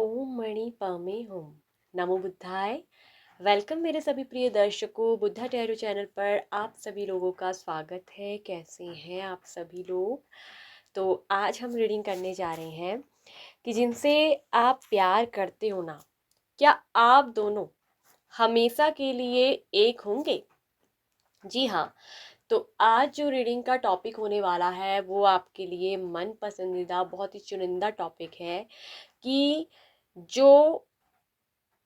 ओम मणि पामे home. नमो बुद्धाय। Welcome मेरे सभी प्रिय दर्शकों, बुद्धा टैरो चैनल पर आप सभी लोगों का स्वागत है। कैसे हैं आप सभी लोग? तो आज हम रीडिंग करने जा रहे हैं कि जिनसे आप प्यार करते हो ना, क्या आप दोनों हमेशा के लिए एक होंगे? जी हाँ। तो आज जो रीडिंग का टॉपिक होने वाला है वो आपके लिए मन पसंदीदा बहुत ही चुनिंदा टॉपिक है कि जो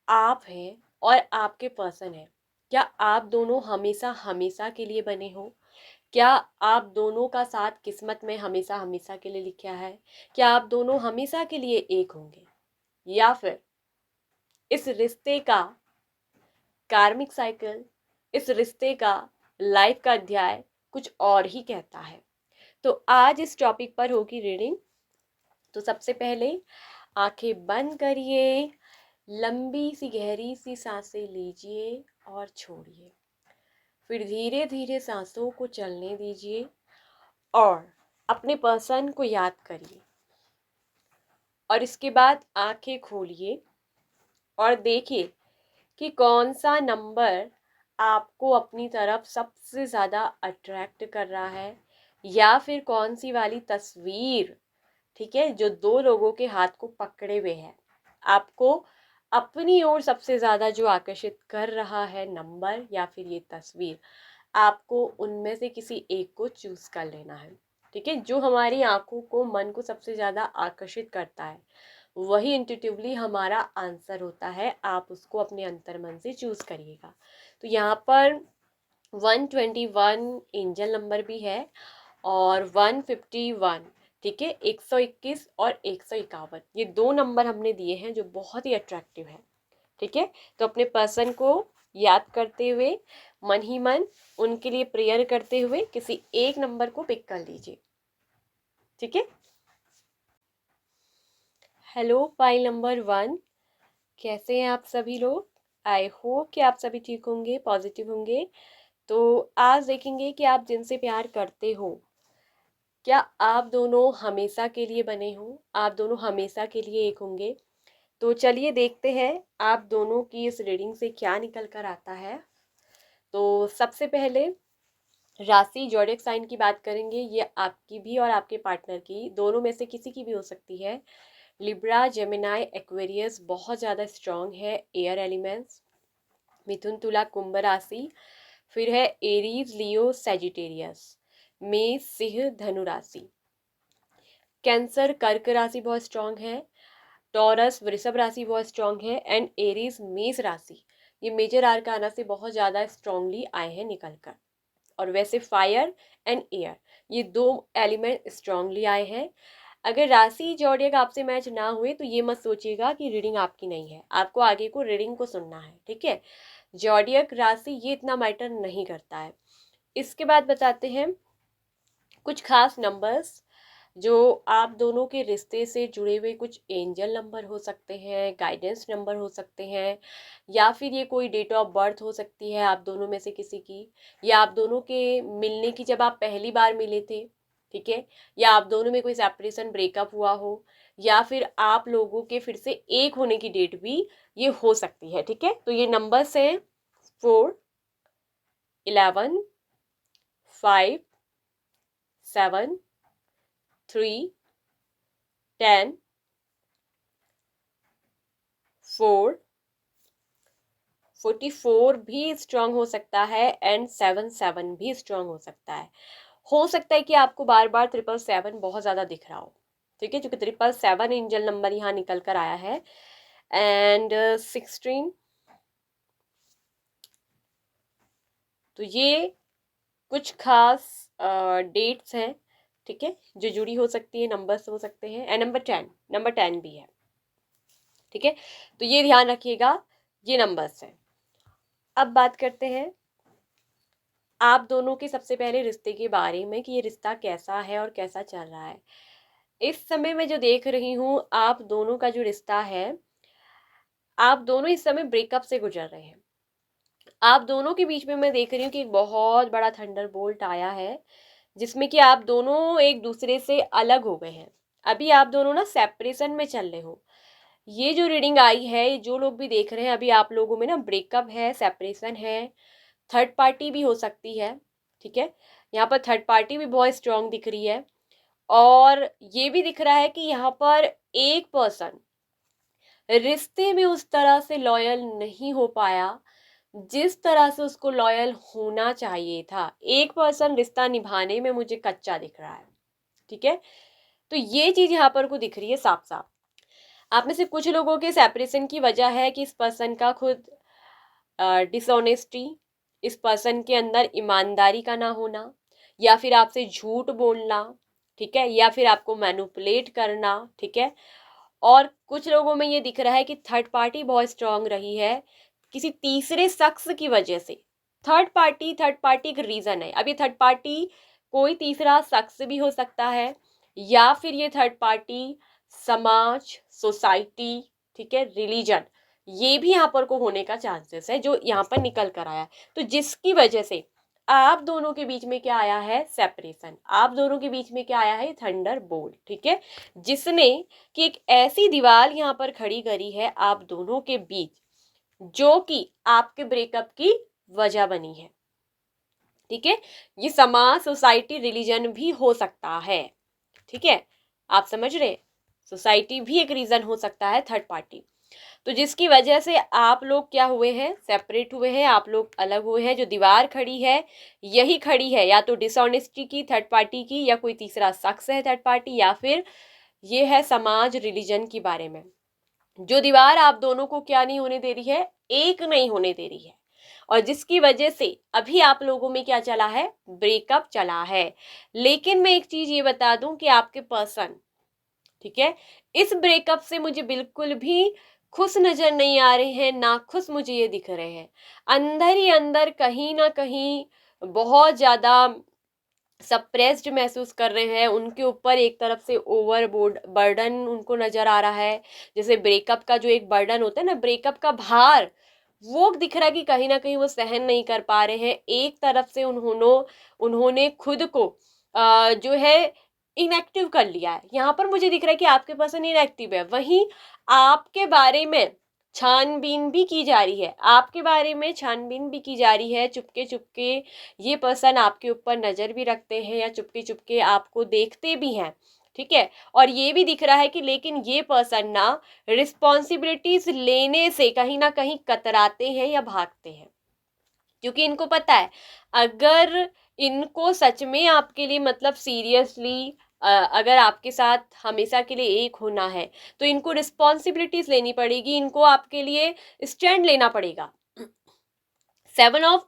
आप हैं और आपके पर्सन है, क्या आप दोनों हमेशा हमेशा के लिए बने हो? क्या आप दोनों का साथ किस्मत में हमेशा हमेशा के लिए लिखा है? क्या आप दोनों हमेशा के लिए एक होंगे, या फिर इस रिश्ते का कार्मिक साइकिल, इस रिश्ते का लाइफ का अध्याय कुछ और ही कहता है? तो आज इस टॉपिक पर होगी रीडिंग। तो सबसे पहले आंखें बंद करिए, लंबी सी गहरी सी सांसें लीजिए और छोड़िए। फिर धीरे धीरे सांसों को चलने दीजिए और अपने पर्सन को याद करिए। और इसके बाद आंखें खोलिए और देखिए कि कौन सा नंबर आपको अपनी तरफ सबसे ज़्यादा अट्रैक्ट कर रहा है, या फिर कौन सी वाली तस्वीर, ठीक है, जो दो लोगों के हाथ को पकड़े हुए है, आपको अपनी ओर सबसे ज़्यादा जो आकर्षित कर रहा है नंबर या फिर ये तस्वीर, आपको उनमें से किसी एक को चूज कर लेना है। ठीक है, जो हमारी आंखों को मन को सबसे ज़्यादा आकर्षित करता है वही इंट्यूटिवली हमारा आंसर होता है। आप उसको अपने अंतर्मन से चूज करिएगा। तो यहाँ पर 121 एंजल नंबर भी है और 151, ठीक है, 121 और 151, ये दो नंबर हमने दिए हैं जो बहुत ही अट्रैक्टिव है। ठीक है, तो अपने पर्सन को याद करते हुए, मन ही मन उनके लिए प्रेयर करते हुए किसी एक नंबर को पिक कर लीजिए। ठीक है। हेलो पाइल नंबर 1, कैसे हैं आप सभी लोग? आई होप कि आप सभी ठीक होंगे, पॉजिटिव होंगे। तो आज देखेंगे कि आप जिनसे प्यार करते हो, क्या आप दोनों हमेशा के लिए बने हो? आप दोनों हमेशा के लिए एक होंगे? तो चलिए देखते हैं आप दोनों की इस रीडिंग से क्या निकल कर आता है। तो सबसे पहले राशि ज़ोडिएक साइन की बात करेंगे। ये आपकी भी और आपके पार्टनर की, दोनों में से किसी की भी हो सकती है। लिब्रा, जेमिनाई, एक्वेरियस बहुत ज़्यादा स्ट्रॉन्ग है, एयर एलिमेंट्स। मिथुन, तुला, कुंभ राशि। फिर है एरीज, लियो, सेजिटेरियस। मेष, सिंह, धनु राशि। कैंसर, कर्क राशि बहुत स्ट्रॉन्ग है। टॉरस, वृषभ राशि बहुत स्ट्रॉन्ग है। एंड एरीज, मेष राशि, ये मेजर आर्काना से बहुत ज़्यादा स्ट्रॉन्गली आए हैं निकल कर। और वैसे फायर एंड एयर, ये दो एलिमेंट स्ट्रांगली आए हैं। अगर राशि जॉडियक आपसे मैच ना हुए तो ये मत सोचिएगा कि रीडिंग आपकी नहीं है, आपको आगे को रीडिंग को सुनना है। ठीक है, जॉडियक राशि ये इतना मैटर नहीं करता है। इसके बाद बताते हैं कुछ खास नंबर्स जो आप दोनों के रिश्ते से जुड़े हुए, कुछ एंजल नंबर हो सकते हैं, गाइडेंस नंबर हो सकते हैं, या फिर ये कोई डेट ऑफ बर्थ हो सकती है आप दोनों में से किसी की, या आप दोनों के मिलने की जब आप पहली बार मिले थे, ठीक है, या आप दोनों में कोई सेपरेशन ब्रेकअप हुआ हो, या फिर आप लोगों के फिर से एक होने की डेट भी ये हो सकती है। ठीक है, तो ये नंबर्स हैं 4, 11, 5, 7, 3, 10, 4, 44 भी स्ट्रांग हो सकता है एंड 7 भी स्ट्रांग हो सकता है। हो सकता है कि आपको बार बार 777 बहुत ज़्यादा दिख रहा हो। ठीक है, क्योंकि 777 एंजल नंबर यहाँ निकल कर आया है। एंड 16, तो ये कुछ खास डेट्स हैं, ठीक है, जो जुड़ी हो सकती है, नंबर्स हो सकते हैं। एंड नंबर 10 भी है। ठीक है, तो ये ध्यान रखिएगा, ये नंबर्स हैं। अब बात करते हैं आप दोनों के सबसे पहले रिश्ते के बारे में कि ये रिश्ता कैसा है और कैसा चल रहा है। इस समय मैं जो देख रही हूँ, आप दोनों का जो रिश्ता है, आप दोनों इस समय ब्रेकअप से गुजर रहे हैं। आप दोनों के बीच में मैं देख रही हूँ कि एक बहुत बड़ा थंडरबोल्ट आया है, जिसमें कि आप दोनों एक दूसरे से अलग हो गए हैं। अभी आप दोनों ना सेपरेशन में चल रहे हो, ये जो रीडिंग आई है, जो लोग भी देख रहे हैं, अभी आप लोगों में ना ब्रेकअप है, सेपरेशन है, थर्ड पार्टी भी हो सकती है, ठीक है। यहाँ पर थर्ड पार्टी भी बहुत स्ट्रांग दिख रही है, और ये भी दिख रहा है कि यहाँ पर एक पर्सन रिश्ते में उस तरह से लॉयल नहीं हो पाया जिस तरह से उसको लॉयल होना चाहिए था। एक पर्सन रिश्ता निभाने में मुझे कच्चा दिख रहा है, ठीक है। तो ये चीज यहाँ पर को दिख रही है साफ साफ। आप में से कुछ लोगों के सेपरेशन की वजह है कि इस पर्सन का खुद डिसऑनेस्टी, इस पर्सन के अंदर ईमानदारी का ना होना, या फिर आपसे झूठ बोलना, ठीक है, या फिर आपको मैनिपुलेट करना, ठीक है। और कुछ लोगों में ये दिख रहा है कि थर्ड पार्टी बहुत स्ट्रांग रही है किसी तीसरे शख्स की वजह से। थर्ड पार्टी एक रीजन है। अब ये थर्ड पार्टी कोई तीसरा शख्स भी हो सकता है, या फिर ये थर्ड पार्टी समाज, सोसाइटी, ठीक है, रिलीजन, ये भी यहाँ पर को होने का चांसेस है जो यहाँ पर निकल कर आया है। तो जिसकी वजह से आप दोनों के बीच में क्या आया है, सेपरेशन। आप दोनों के बीच में क्या आया है, थंडर बोल्ट, ठीक है, जिसने कि एक ऐसी दीवार यहाँ पर खड़ी करी है आप दोनों के बीच, जो कि आपके ब्रेकअप की वजह बनी है, ठीक है। ये समाज, सोसाइटी, रिलीजन भी हो सकता है, ठीक है। आप समझ रहे, सोसाइटी भी एक रीजन हो सकता है, थर्ड पार्टी। तो जिसकी वजह से आप लोग क्या हुए हैं, सेपरेट हुए हैं, आप लोग अलग हुए हैं। जो दीवार खड़ी है, यही खड़ी है या तो डिसऑनेस्टी की, थर्ड पार्टी की, या कोई तीसरा शख्स है थर्ड पार्टी, या फिर ये है समाज, रिलीजन के बारे में। जो दीवार आप दोनों को क्या नहीं होने दे रही है, एक नहीं होने दे रही है, और जिसकी वजह से अभी आप लोगों में क्या चला है, ब्रेकअप चला है। लेकिन मैं एक चीज ये बता दूं कि आपके पर्सन, ठीक है, इस ब्रेकअप से मुझे बिल्कुल भी खुश नजर नहीं आ रहे हैं, ना खुश मुझे ये दिख रहे हैं। अंदर ही अंदर कहीं ना कहीं बहुत ज्यादा सप्रेस्ड महसूस कर रहे हैं। उनके ऊपर एक तरफ से ओवर बर्डन उनको नजर आ रहा है, जैसे ब्रेकअप का जो एक बर्डन होता है ना, ब्रेकअप का भार, वो दिख रहा है कि कहीं ना कहीं वो सहन नहीं कर पा रहे हैं। एक तरफ से उन्होंने खुद को जो है इनएक्टिव कर लिया है। यहाँ पर मुझे दिख रहा है कि आपके पर्सन इनएक्टिव है, वहीं आपके बारे में छानबीन भी की जा रही है, आपके बारे में छानबीन भी की जा रही है चुपके चुपके। ये पर्सन आपके ऊपर नजर भी रखते हैं, या चुपके चुपके आपको देखते भी हैं, ठीक है। और ये भी दिख रहा है कि लेकिन ये पर्सन ना रिस्पॉन्सिबिलिटीज लेने से कहीं ना कहीं कतराते हैं या भागते हैं, क्योंकि इनको पता है अगर इनको सच में आपके लिए मतलब सीरियसली अगर आपके साथ हमेशा के लिए एक होना है, तो इनको रिस्पॉन्सिबिलिटीज लेनी पड़ेगी, इनको आपके लिए स्टैंड लेना पड़ेगा। सेवन ऑफ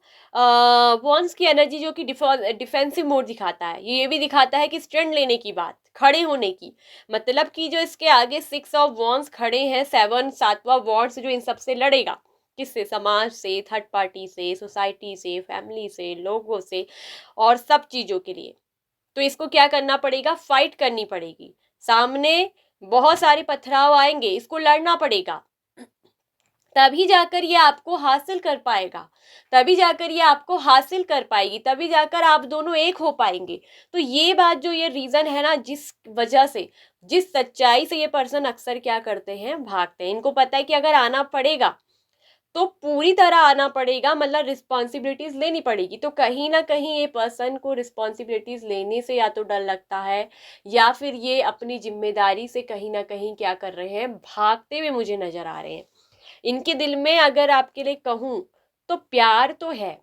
वॉन्स की एनर्जी जो कि डिफेंसिव मोड दिखाता है, ये भी दिखाता है कि स्टैंड लेने की बात, खड़े होने की, मतलब कि जो इसके आगे सिक्स ऑफ वॉन्स खड़े हैं, सेवन सातवां वॉन्स जो इन सबसे लड़ेगा, किससे, समाज से, थर्ड पार्टी से, सोसाइटी से, फैमिली से, लोगों से, और सब चीजों के लिए। तो इसको क्या करना पड़ेगा, फाइट करनी पड़ेगी। सामने बहुत सारे पथराव आएंगे, इसको लड़ना पड़ेगा, तभी जाकर ये आपको हासिल कर पाएगा, तभी जाकर ये आपको हासिल कर पाएगी, तभी जाकर आप दोनों एक हो पाएंगे। तो ये बात जो ये रीजन है ना, जिस वजह से, जिस सच्चाई से ये पर्सन अक्सर क्या करते हैं, भागते हैं। इनको पता है कि अगर आना पड़ेगा तो पूरी तरह आना पड़ेगा, मतलब रिस्पॉन्सिबिलिटीज लेनी पड़ेगी। तो कहीं ना कहीं ये पर्सन को रिस्पॉन्सिबिलिटीज लेने से या तो डर लगता है, या फिर ये अपनी जिम्मेदारी से कहीं ना कहीं क्या कर रहे हैं, भागते हुए मुझे नजर आ रहे हैं। इनके दिल में अगर आपके लिए कहूं तो प्यार तो है,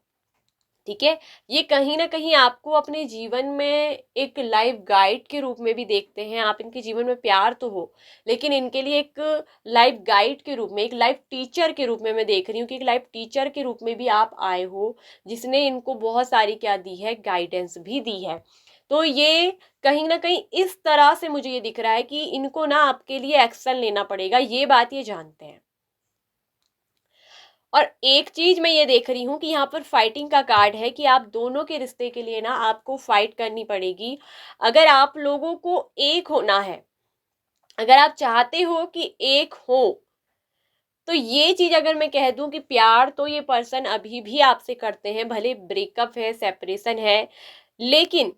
ठीक है। ये कहीं ना कहीं आपको अपने जीवन में एक लाइफ गाइड के रूप में भी देखते हैं। आप इनके जीवन में प्यार तो हो, लेकिन इनके लिए एक लाइफ गाइड के रूप में, एक लाइफ टीचर के रूप में मैं देख रही हूँ कि एक लाइफ टीचर के रूप में भी आप आए हो, जिसने इनको बहुत सारी क्या दी है, गाइडेंस भी दी है। तो ये कहीं ना कहीं इस तरह से मुझे ये दिख रहा है कि इनको ना आपके लिए एक्शन लेना पड़ेगा, ये बात ये जानते हैं। और एक चीज मैं ये देख रही हूँ कि यहाँ पर फाइटिंग का कार्ड है, कि आप दोनों के रिश्ते के लिए ना आपको फाइट करनी पड़ेगी। अगर आप लोगों को एक होना है, अगर आप चाहते हो कि एक हो, तो ये चीज अगर मैं कह दूं कि प्यार तो ये पर्सन अभी भी आपसे करते हैं, भले ब्रेकअप है, सेपरेशन है, लेकिन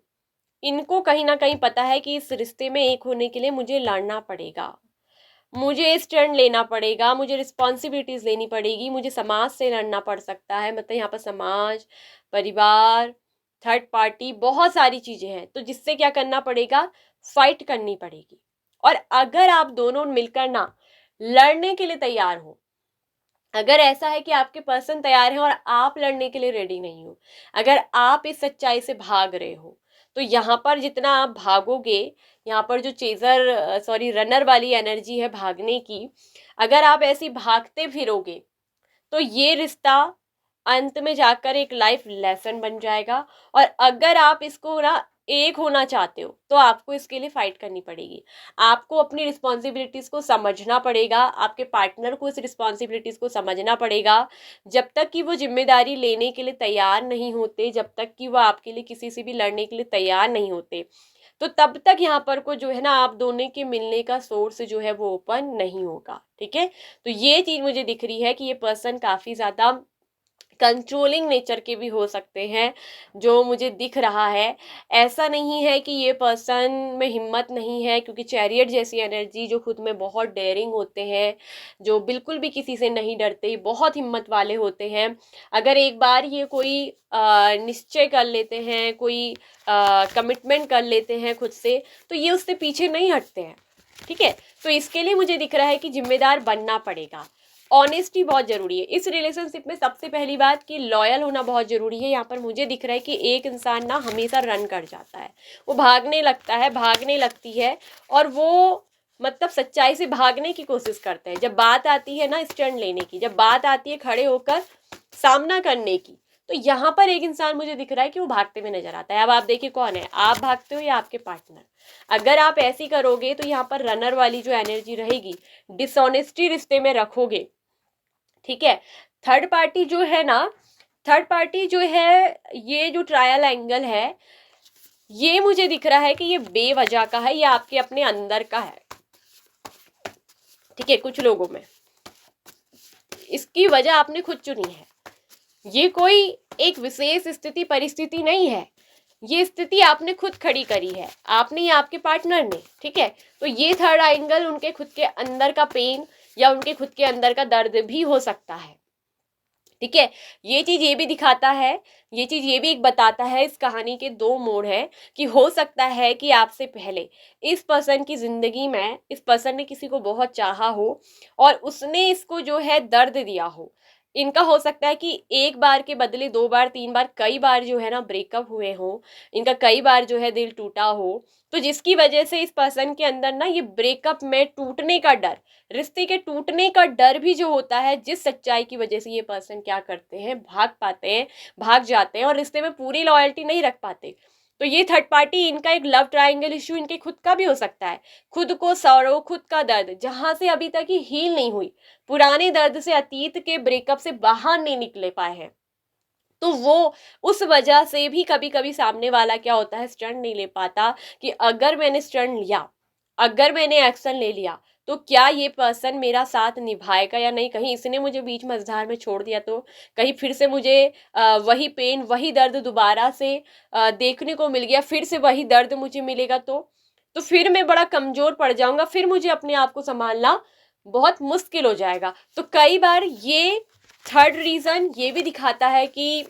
इनको कहीं ना कहीं पता है कि इस रिश्ते में एक होने के लिए मुझे लड़ना पड़ेगा। मुझे स्टैंड लेना पड़ेगा, मुझे रिस्पॉन्सिबिलिटीज़ लेनी पड़ेगी, मुझे समाज से लड़ना पड़ सकता है। मतलब यहाँ पर समाज, परिवार, थर्ड पार्टी, बहुत सारी चीज़ें हैं, तो जिससे क्या करना पड़ेगा, फाइट करनी पड़ेगी। और अगर आप दोनों मिलकर ना लड़ने के लिए तैयार हो, अगर ऐसा है कि आपके पर्सन तैयार हैं और आप लड़ने के लिए रेडी नहीं हो, अगर आप इस सच्चाई से भाग रहे हो, तो यहाँ पर जितना आप भागोगे, यहाँ पर जो रनर वाली एनर्जी है भागने की, अगर आप ऐसी भागते फिरोगे तो ये रिश्ता अंत में जाकर एक लाइफ लेसन बन जाएगा। और अगर आप इसको ना एक होना चाहते हो तो आपको इसके लिए फाइट करनी पड़ेगी। आपको अपनी रिस्पॉन्सिबिलिटीज को समझना पड़ेगा, आपके पार्टनर को इस रिस्पॉन्सिबिलिटीज को समझना पड़ेगा। जब तक कि वो जिम्मेदारी लेने के लिए तैयार नहीं होते, जब तक कि वो आपके लिए किसी से भी लड़ने के लिए तैयार नहीं होते, तो तब तक यहाँ पर को जो है ना आप दोनों के मिलने का सोर्स जो है वो ओपन नहीं होगा। ठीक है, तो ये चीज मुझे दिख रही है कि ये पर्सन काफी ज्यादा कंट्रोलिंग नेचर के भी हो सकते हैं, जो मुझे दिख रहा है। ऐसा नहीं है कि ये पर्सन में हिम्मत नहीं है, क्योंकि चैरियट जैसी एनर्जी, जो खुद में बहुत डेयरिंग होते हैं, जो बिल्कुल भी किसी से नहीं डरते, बहुत हिम्मत वाले होते हैं। अगर एक बार ये कोई निश्चय कर लेते हैं, कोई कमिटमेंट कर लेते हैं खुद से, तो ये उससे पीछे नहीं हटते हैं। ठीक है, तो इसके लिए मुझे दिख रहा है कि जिम्मेदार बनना पड़ेगा। ऑनेस्टी बहुत जरूरी है इस रिलेशनशिप में। सबसे पहली बात कि लॉयल होना बहुत जरूरी है। यहाँ पर मुझे दिख रहा है कि एक इंसान ना हमेशा रन कर जाता है, वो भागने लगता है, भागने लगती है, और वो मतलब सच्चाई से भागने की कोशिश करते हैं। जब बात आती है ना स्टैंड लेने की, जब बात आती है खड़े होकर सामना करने की, तो यहाँ पर एक इंसान मुझे दिख रहा है कि वो भागते हुए नजर आता है। अब आप देखिए कौन है, आप भागते हो या आपके पार्टनर। अगर आप ऐसी करोगे तो यहाँ पर रनर वाली जो एनर्जी रहेगी, डिसऑनेस्टी रिश्ते में रखोगे। ठीक है, थर्ड पार्टी जो है ना, थर्ड पार्टी जो है, ये जो ट्रायल एंगल है, ये मुझे दिख रहा है कि ये बेवजह का है, ये आपके अपने अंदर का है। ठीक है, कुछ लोगों में इसकी वजह आपने खुद चुनी है। ये कोई एक विशेष स्थिति परिस्थिति नहीं है, ये स्थिति आपने खुद खड़ी करी है, आपने या आपके पार्टनर ने। ठीक है, तो ये थर्ड एंगल उनके खुद के अंदर का पेन या उनके खुद के अंदर का दर्द भी हो सकता है। ठीक है, ये चीज ये भी दिखाता है, ये चीज ये भी एक बताता है, इस कहानी के दो मोड़ हैं, कि हो सकता है कि आपसे पहले इस पर्सन की जिंदगी में इस पर्सन ने किसी को बहुत चाहा हो और उसने इसको जो है दर्द दिया हो। इनका हो सकता है कि एक बार के बदले दो बार, तीन बार, कई बार जो है ना ब्रेकअप हुए हो, इनका कई बार जो है दिल टूटा हो, तो जिसकी वजह से इस पर्सन के अंदर ना ये ब्रेकअप में टूटने का डर, रिश्ते के टूटने का डर भी जो होता है, जिस सच्चाई की वजह से ये पर्सन क्या करते हैं, भाग पाते हैं, भाग जाते हैं और रिश्ते में पूरी लॉयल्टी नहीं रख पाते। तो ये थर्ड पार्टी, इनका एक लव ट्रायंगल इश्यू इनके खुद का भी हो सकता है। खुद को सौरो, खुद का दर्द जहां से अभी तक ही हील नहीं हुई, पुराने दर्द से, अतीत के ब्रेकअप से बाहर नहीं निकले पाए हैं, तो वो उस वजह से भी कभी कभी सामने वाला क्या होता है, स्टैंड नहीं ले पाता कि अगर मैंने स्टैंड लिया, अगर मैंने एक्शन ले लिया, तो क्या ये पर्सन मेरा साथ निभाएगा या नहीं। कहीं इसने मुझे बीच मझधार में छोड़ दिया तो, कहीं फिर से मुझे वही पेन, वही दर्द दोबारा से देखने को मिल गया, फिर से वही दर्द मुझे मिलेगा, तो फिर मैं बड़ा कमजोर पड़ जाऊंगा, फिर मुझे अपने आप को संभालना बहुत मुश्किल हो जाएगा। तो कई बार ये थर्ड रीजन ये भी दिखाता है कि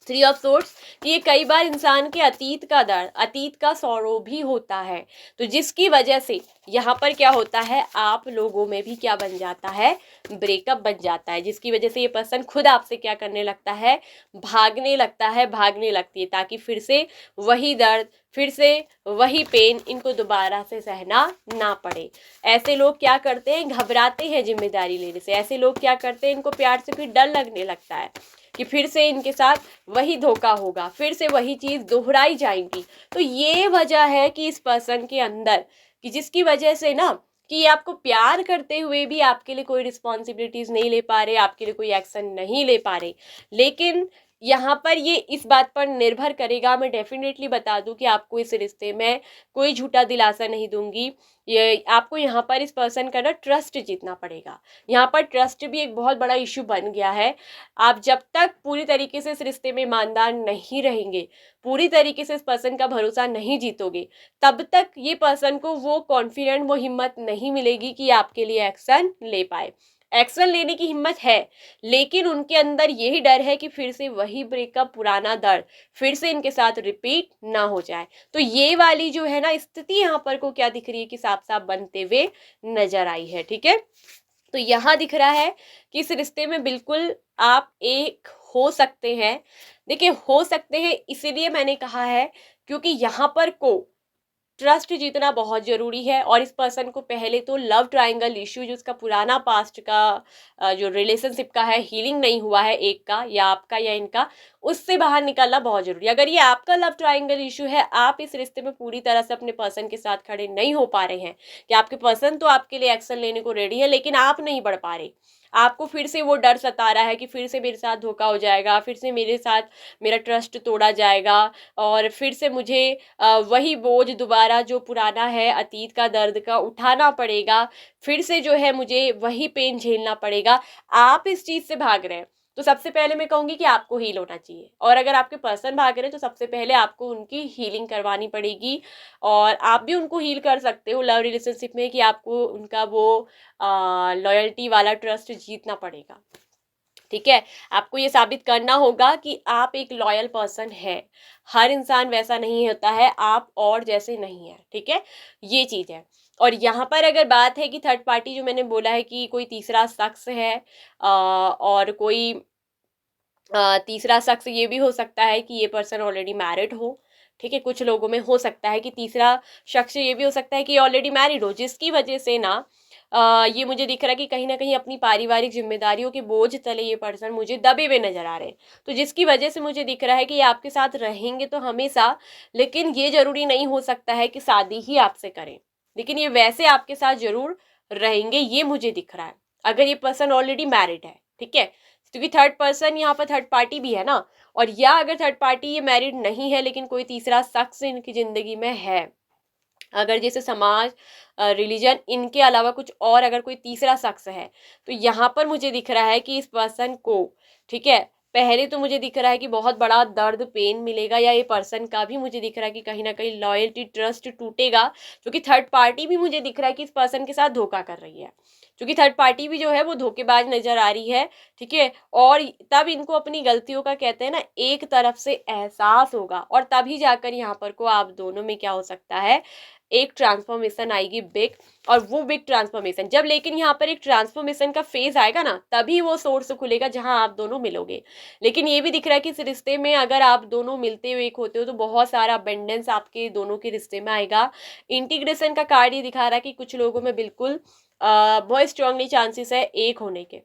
थ्री ऑफ सोर्ट्स, ये कई बार इंसान के अतीत का दर्द, अतीत का सौरो भी होता है, तो जिसकी वजह से यहाँ पर क्या होता है, आप लोगों में भी क्या बन जाता है, ब्रेकअप बन जाता है, जिसकी वजह से ये पर्सन खुद आपसे क्या करने लगता है, भागने लगता है, भागने लगती है, ताकि फिर से वही दर्द, फिर से वही पेन इनको दोबारा से सहना ना पड़े। ऐसे लोग क्या करते हैं, घबराते हैं जिम्मेदारी लेने से। ऐसे लोग क्या करते हैं, इनको प्यार से फिर डर लगने लगता है कि फिर से इनके साथ वही धोखा होगा, फिर से वही चीज दोहराई जाएंगी। तो ये वजह है कि इस पर्सन के अंदर, कि जिसकी वजह से ना, कि ये आपको प्यार करते हुए भी आपके लिए कोई रिस्पॉन्सिबिलिटीज नहीं ले पा रहे, आपके लिए कोई एक्शन नहीं ले पा रहे, लेकिन यहाँ पर ये इस बात पर निर्भर करेगा, मैं डेफिनेटली बता दूं कि आपको इस रिश्ते में कोई झूठा दिलासा नहीं दूंगी। ये आपको यहाँ पर इस पर्सन का ना ट्रस्ट जीतना पड़ेगा। यहाँ पर ट्रस्ट भी एक बहुत बड़ा इशू बन गया है। आप जब तक पूरी तरीके से इस रिश्ते में ईमानदार नहीं रहेंगे, पूरी तरीके से इस पर्सन का भरोसा नहीं जीतोगे, तब तक ये पर्सन को वो कॉन्फिडेंट, वो हिम्मत नहीं मिलेगी कि आपके लिए एक्शन ले पाए। एक्शन लेने की हिम्मत है, लेकिन उनके अंदर यही डर है कि फिर से वही ब्रेकअप, पुराना दर्द फिर से इनके साथ रिपीट ना हो जाए। तो ये वाली जो है ना स्थिति यहाँ पर को क्या दिख रही है कि साफ साफ बनते हुए नजर आई है। ठीक है, तो यहाँ दिख रहा है कि इस रिश्ते में बिल्कुल आप एक हो सकते हैं। देखिए, हो सकते हैं इसलिए मैंने कहा है क्योंकि यहाँ पर को ट्रस्ट जीतना बहुत जरूरी है। और इस पर्सन को पहले तो लव ट्रायंगल इश्यू, जो उसका पुराना पास्ट का जो रिलेशनशिप का है, हीलिंग नहीं हुआ है, एक का या आपका या इनका, उससे बाहर निकलना बहुत जरूरी है। अगर ये आपका लव ट्रायंगल इश्यू है, आप इस रिश्ते में पूरी तरह से अपने पर्सन के साथ खड़े नहीं हो पा रहे हैं, कि आपके पर्सन तो आपके लिए एक्शन लेने को रेडी है लेकिन आप नहीं बढ़ पा रहे, आपको फिर से वो डर सता रहा है कि फिर से मेरे साथ धोखा हो जाएगा, फिर से मेरे साथ मेरा ट्रस्ट तोड़ा जाएगा, और फिर से मुझे वही बोझ दोबारा जो पुराना है अतीत का दर्द का उठाना पड़ेगा, फिर से जो है मुझे वही पेन झेलना पड़ेगा। आप इस चीज से भाग रहे हैं, तो सबसे पहले मैं कहूंगी कि आपको हील होना चाहिए। और अगर आपके पर्सन भाग रहे हैं तो सबसे पहले आपको उनकी हीलिंग करवानी पड़ेगी। और आप भी उनको हील कर सकते हो लव रिलेशनशिप में, कि आपको उनका वो लॉयल्टी वाला ट्रस्ट जीतना पड़ेगा। ठीक है, आपको ये साबित करना होगा कि आप एक लॉयल पर्सन है। हर इंसान वैसा नहीं होता है, आप और जैसे नहीं है। ठीक है, ये चीज है। और यहाँ पर अगर बात है कि थर्ड पार्टी, जो मैंने बोला है कि कोई तीसरा शख्स है, और कोई तीसरा शख्स ये भी हो सकता है कि ये पर्सन ऑलरेडी मैरिड हो। ठीक है, कुछ लोगों में हो सकता है कि तीसरा शख्स ये भी हो सकता है कि ऑलरेडी मैरिड हो, जिसकी वजह से ना ये मुझे दिख रहा है कि कहीं ना कहीं अपनी पारिवारिक जिम्मेदारियों के बोझ तले ये पर्सन मुझे दबे हुए नजर आ रहे हैं। तो जिसकी वजह से मुझे दिख रहा है कि ये आपके साथ रहेंगे तो हमेशा, लेकिन ये जरूरी नहीं हो सकता है कि शादी ही आपसे करें, लेकिन ये वैसे आपके साथ जरूर रहेंगे, ये मुझे दिख रहा है अगर ये पर्सन ऑलरेडी मैरिड है। ठीक है, क्योंकि थर्ड पर्सन यहाँ पर थर्ड पार्टी भी है ना। और या अगर थर्ड पार्टी ये मैरिड नहीं है लेकिन कोई तीसरा शख्स इनकी जिंदगी में है, अगर जैसे समाज, रिलीजन, इनके अलावा कुछ और अगर कोई तीसरा शख्स है, तो यहाँ पर मुझे दिख रहा है कि इस पर्सन को, ठीक है, पहले तो मुझे दिख रहा है कि बहुत बड़ा दर्द, पेन मिलेगा, या ये पर्सन का भी मुझे दिख रहा है कि कहीं ना कहीं लॉयल्टी, ट्रस्ट टूटेगा। क्योंकि थर्ड पार्टी भी मुझे दिख रहा है कि इस पर्सन के साथ धोखा कर रही है, क्योंकि थर्ड पार्टी भी जो है वो धोखेबाज नजर आ रही है। ठीक है, और तब इनको अपनी गलतियों का, कहते हैं ना, एक तरफ से एहसास होगा, और तभी जाकर यहाँ पर को आप दोनों में क्या हो सकता है, एक ट्रांसफॉर्मेशन आएगी बिग। और वो बिग ट्रांसफॉर्मेशन जब, लेकिन यहाँ पर एक ट्रांसफॉर्मेशन का फेज आएगा ना, तभी वो सोर्स खुलेगा जहां आप दोनों मिलोगे। लेकिन ये भी दिख रहा है कि इस रिश्ते में अगर आप दोनों मिलते हुए एक होते हो तो बहुत सारा अबेंडेंस आपके दोनों के रिश्ते में आएगा। इंटीग्रेशन का कार्ड ये दिखा रहा है कि कुछ लोगों में बिल्कुल बहुत स्ट्रांगली चांसेस है एक होने के।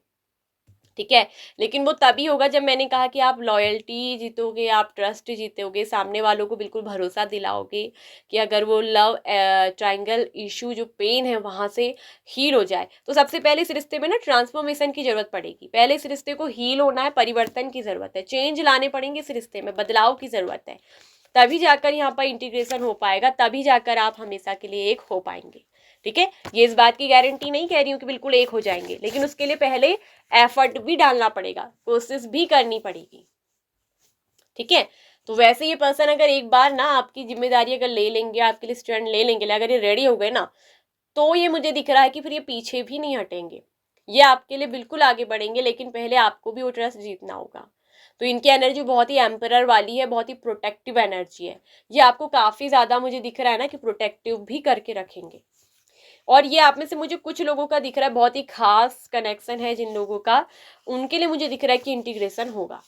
ठीक है, लेकिन वो तभी होगा जब मैंने कहा कि आप लॉयल्टी जीतोगे, आप ट्रस्ट जीतोगे, सामने वालों को बिल्कुल भरोसा दिलाओगे कि अगर वो लव ट्रायंगल इशू, जो पेन है, वहां से हील हो जाए। तो सबसे पहले इस रिश्ते में ना ट्रांसफॉर्मेशन की जरूरत पड़ेगी। पहले इस रिश्ते को हील होना है, परिवर्तन की जरूरत है, चेंज लाने पड़ेंगे इस रिश्ते में, बदलाव की जरूरत है। तभी जाकर यहाँ पर इंटीग्रेशन हो पाएगा, तभी जाकर आप हमेशा के लिए एक हो पाएंगे। ठीक है, ये इस बात की गारंटी नहीं कह रही हूँ कि बिल्कुल एक हो जाएंगे, लेकिन उसके लिए पहले एफर्ट भी डालना पड़ेगा, कोशिश भी करनी पड़ेगी। ठीक है, तो वैसे ये पर्सन अगर एक बार ना आपकी जिम्मेदारी अगर ले लेंगे, आपके लिए स्टैंड ले लेंगे, अगर ये रेडी हो गए ना, तो ये मुझे दिख रहा है कि फिर ये पीछे भी नहीं हटेंगे, ये आपके लिए बिल्कुल आगे बढ़ेंगे। लेकिन पहले आपको भी वो ट्रस्ट जीतना होगा। तो इनकी एनर्जी बहुत ही एम्परर वाली है, बहुत ही प्रोटेक्टिव एनर्जी है। ये आपको काफी ज्यादा मुझे दिख रहा है ना कि प्रोटेक्टिव भी करके रखेंगे। और ये आप में से मुझे कुछ लोगों का दिख रहा है, बहुत ही खास कनेक्शन है जिन लोगों का, उनके लिए मुझे दिख रहा है कि इंटीग्रेशन होगा।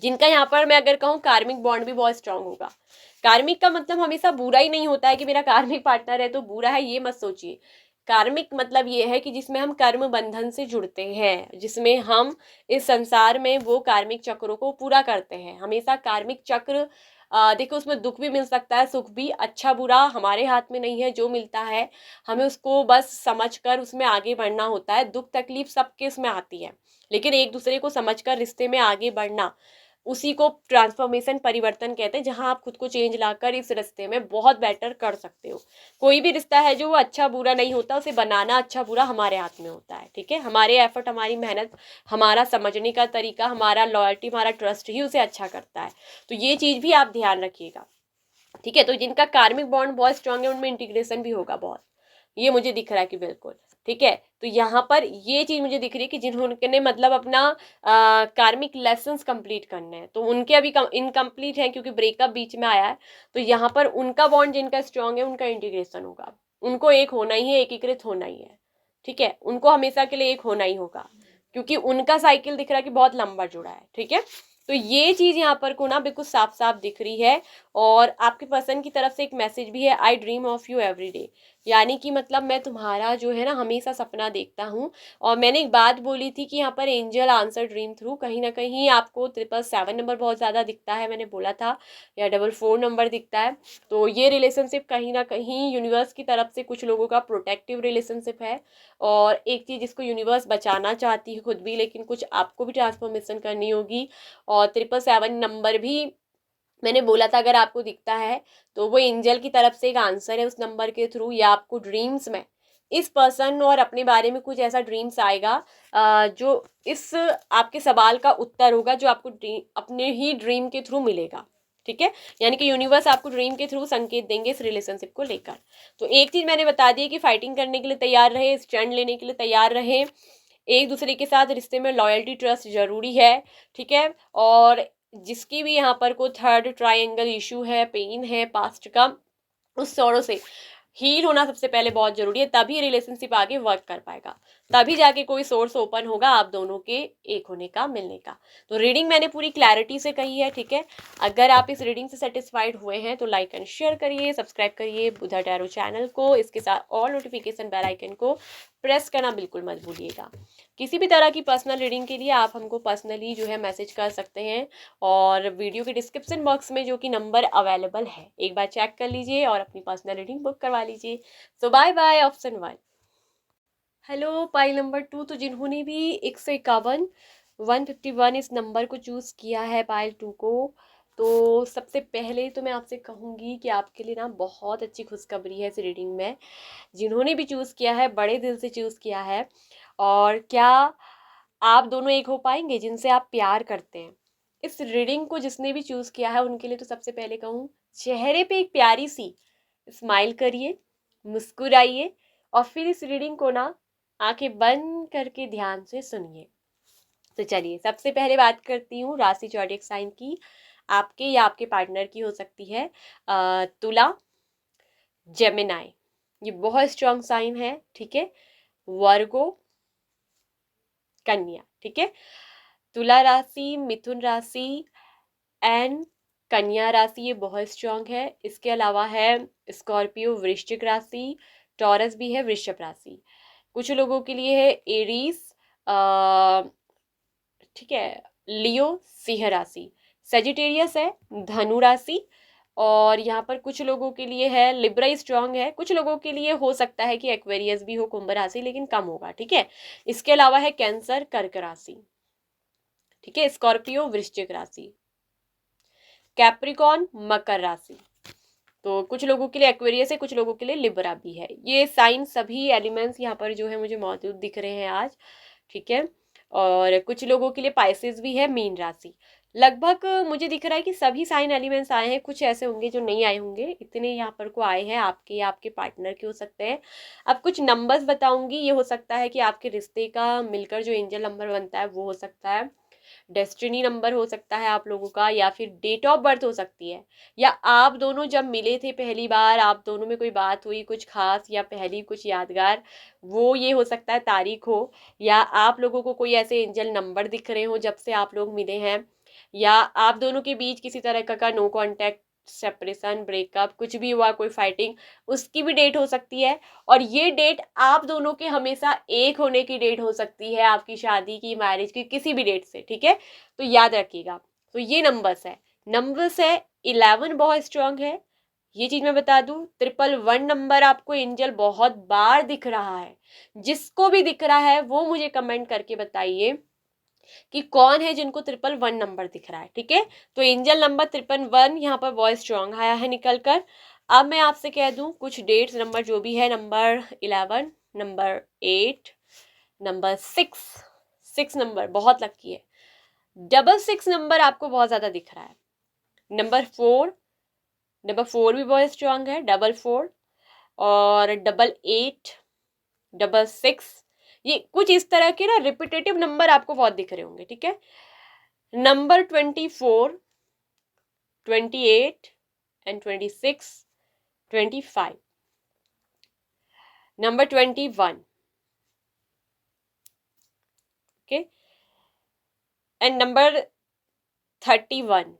जिनका यहाँ पर मैं अगर कहूँ कार्मिक बॉन्ड भी बहुत स्ट्रांग होगा। कार्मिक का मतलब हमेशा बुरा ही नहीं होता है कि मेरा कार्मिक पार्टनर है तो बुरा है, ये मत सोचिए। कार्मिक मतलब ये है कि जिसमें हम कर्म बंधन से जुड़ते हैं, जिसमें हम इस संसार में वो कार्मिक चक्रों को पूरा करते हैं। हमेशा कार्मिक चक्र, देखो, उसमें दुख भी मिल सकता है, सुख भी, अच्छा बुरा हमारे हाथ में नहीं है। जो मिलता है हमें उसको बस समझकर उसमें आगे बढ़ना होता है। दुख तकलीफ सबके इसमें आती है, लेकिन एक दूसरे को समझकर रिश्ते में आगे बढ़ना, उसी को ट्रांसफॉर्मेशन, परिवर्तन कहते हैं, जहां आप खुद को चेंज लाकर इस रिश्ते में बहुत बेटर कर सकते हो। कोई भी रिश्ता है जो वो अच्छा बुरा नहीं होता, उसे बनाना अच्छा बुरा हमारे हाथ में होता है, ठीक है। हमारे एफर्ट, हमारी मेहनत, हमारा समझने का तरीका, हमारा लॉयल्टी, हमारा ट्रस्ट ही उसे अच्छा करता है। तो ये चीज़ भी आप ध्यान रखिएगा, ठीक है। तो जिनका कार्मिक बॉन्ड बहुत स्ट्रांग है उनमें इंटीग्रेशन भी होगा बहुत, ये मुझे दिख रहा है कि बिल्कुल, ठीक है। तो यहाँ पर ये चीज मुझे दिख रही है कि जिन्होंने मतलब अपना कार्मिक लेसन्स कंप्लीट करने हैं, तो उनके अभी इनकम्प्लीट है क्योंकि ब्रेकअप बीच में आया है। तो यहाँ पर उनका बॉन्ड जिनका स्ट्रांग है उनका इंटीग्रेशन होगा, उनको एक होना ही है, एकीकृत होना ही है, ठीक है। उनको हमेशा के लिए एक होना ही होगा क्योंकि उनका साइकिल दिख रहा है कि बहुत लंबा जुड़ा है, ठीक है। तो ये चीज यहाँ पर को ना बिल्कुल साफ साफ दिख रही है। और आपके पर्सन की तरफ से एक मैसेज भी है, आई dream of you every day, यानी कि मतलब मैं तुम्हारा जो है ना हमेशा सपना देखता हूँ। और मैंने एक बात बोली थी कि यहाँ पर एंजल आंसर ड्रीम थ्रू, कहीं ना कहीं आपको 777 नंबर बहुत ज़्यादा दिखता है, मैंने बोला था, या 44 नंबर दिखता है। तो ये रिलेशनशिप कहीं ना कहीं यूनिवर्स की तरफ से कुछ लोगों का प्रोटेक्टिव रिलेशनशिप है। और एक चीज़ जिसको यूनिवर्स बचाना चाहती है खुद भी, लेकिन कुछ आपको भी ट्रांसफॉर्मेशन करनी होगी। और 777 नंबर भी मैंने बोला था अगर आपको दिखता है तो वो एंजल की तरफ से एक आंसर है उस नंबर के थ्रू, या आपको ड्रीम्स में इस पर्सन और अपने बारे में कुछ ऐसा ड्रीम्स आएगा जो इस आपके सवाल का उत्तर होगा, जो आपको अपने ही ड्रीम के थ्रू मिलेगा, ठीक है। यानी कि यूनिवर्स आपको ड्रीम के थ्रू संकेत देंगे इस रिलेशनशिप को लेकर। तो एक चीज मैंने बता दी है कि फाइटिंग करने के लिए तैयार रहे, स्टैंड लेने के लिए तैयार रहे, एक दूसरे के साथ रिश्ते में लॉयल्टी ट्रस्ट जरूरी है, ठीक है। और जिसकी भी यहाँ पर कोई थर्ड ट्रायंगल इशू है, पेन है पास्ट का, उस सौरों से हील होना सबसे पहले बहुत जरूरी है, तभी रिलेशनशिप आगे वर्क कर पाएगा, तभी जाके कोई सोर्स ओपन होगा आप दोनों के एक होने का, मिलने का। तो रीडिंग मैंने पूरी क्लैरिटी से कही है, ठीक है। अगर आप इस रीडिंग से सेटिस्फाइड हुए हैं तो लाइक एंड शेयर करिए, सब्सक्राइब करिए बुद्धा टैरो चैनल को, इसके साथ ऑल नोटिफिकेशन बेल आइकन को प्रेस करना बिल्कुल मत भूलिएगा। किसी भी तरह की पर्सनल रीडिंग के लिए आप हमको पर्सनली जो है मैसेज कर सकते हैं, और वीडियो के डिस्क्रिप्शन बॉक्स में जो कि नंबर अवेलेबल है एक बार चेक कर लीजिए और अपनी पर्सनल रीडिंग बुक करवा लीजिए। So bye bye, option 1। Hello pile number 2, तो जिन्होंने भी 151 151 इस नंबर को चूज़ किया है पाइल 2 को, तो सबसे पहले तो मैं आपसे कहूँगी कि आपके लिए ना बहुत अच्छी खुशखबरी है इस रीडिंग में। जिन्होंने भी चूज़ किया है बड़े दिल से चूज़ किया है। और क्या आप दोनों एक हो पाएंगे जिनसे आप प्यार करते हैं? इस रीडिंग को जिसने भी चूज़ किया है उनके लिए तो सबसे पहले कहूँ, चेहरे पे एक प्यारी सी स्माइल करिए, मुस्कुराइए, और फिर इस रीडिंग को ना आंखें बंद करके ध्यान से सुनिए। तो चलिए सबसे पहले बात करती हूँ राशि ज़ोडिएक साइन की, आपके या आपके पार्टनर की हो सकती है तुला, जेमिनाई, ये बहुत स्ट्रांग साइन है, ठीक है। वर्गो, कन्या, ठीक है। तुला राशि, मिथुन राशि एंड कन्या राशि ये बहुत स्ट्रांग है। इसके अलावा है स्कॉर्पियो, वृश्चिक राशि, टॉरस भी है, वृषभ राशि। कुछ लोगों के लिए है एरीज, ठीक है, लियो, सिंह राशि, सेजिटेरियस है, धनु राशि। और यहाँ पर कुछ लोगों के लिए है लिब्रा स्ट्रांग है, कुछ लोगों के लिए हो सकता है कि एक्वेरियस भी हो, कुंभ राशि, लेकिन कम होगा, ठीक है। इसके अलावा है कैंसर, कर्क राशि, ठीक है, स्कॉर्पियो, वृश्चिक राशि, कैप्रिकॉन, मकर राशि। तो कुछ लोगों के लिए एक्वेरियस है, कुछ लोगों के लिए लिब्रा भी है। ये साइन सभी एलिमेंट्स यहाँ पर जो है मुझे मौजूद दिख रहे हैं आज, ठीक है। और कुछ लोगों के लिए पाइसेस भी है, मीन राशि। लगभग मुझे दिख रहा है कि सभी साइन एलिमेंट्स आए हैं, कुछ ऐसे होंगे जो नहीं आए होंगे, इतने यहाँ पर को आए हैं, आपके या आपके पार्टनर के हो सकते हैं। अब कुछ नंबर्स बताऊंगी, ये हो सकता है कि आपके रिश्ते का मिलकर जो एंजल नंबर बनता है वो हो सकता है, डेस्टिनी नंबर हो सकता है आप लोगों का, या फिर डेट ऑफ बर्थ हो सकती है, या आप दोनों जब मिले थे पहली बार, आप दोनों में कोई बात हुई कुछ खास या पहली कुछ यादगार, वो ये हो सकता है तारीख हो, या आप लोगों को कोई ऐसे एंजल नंबर दिख रहे हो जब से आप लोग मिले हैं, या आप दोनों के बीच किसी तरह का नो कांटेक्ट, सेपरेशन, ब्रेकअप, कुछ भी हुआ, कोई फाइटिंग, उसकी भी डेट हो सकती है। और ये डेट आप दोनों के हमेशा एक होने की डेट हो सकती है, आपकी शादी की, मैरिज की, किसी भी डेट से, ठीक है। तो याद रखिएगा। तो ये नंबर्स है 11 बहुत स्ट्रांग है, ये चीज मैं बता दूं। 111 नंबर आपको एंजल बहुत बार दिख रहा है, जिसको भी दिख रहा है वो मुझे कमेंट करके बताइए कि कौन है जिनको 111 नंबर दिख रहा है, ठीक है। तो एंजल नंबर 111 यहाँ पर बहुत स्ट्रांग आया है निकल कर। अब मैं आपसे कह दूं कुछ डेट्स नंबर जो भी है, नंबर 11, नंबर 8, नंबर 6 नंबर बहुत लकी है। 666 नंबर आपको बहुत ज्यादा दिख रहा है। नंबर 4 भी बहुत स्ट्रांग है, 44 और 88, 66, ये कुछ इस तरह के ना रिपीटेटिव नंबर आपको बहुत दिख रहे होंगे, ठीक है। Number 24, 28 and 26, 25, number 21, okay, and number 31,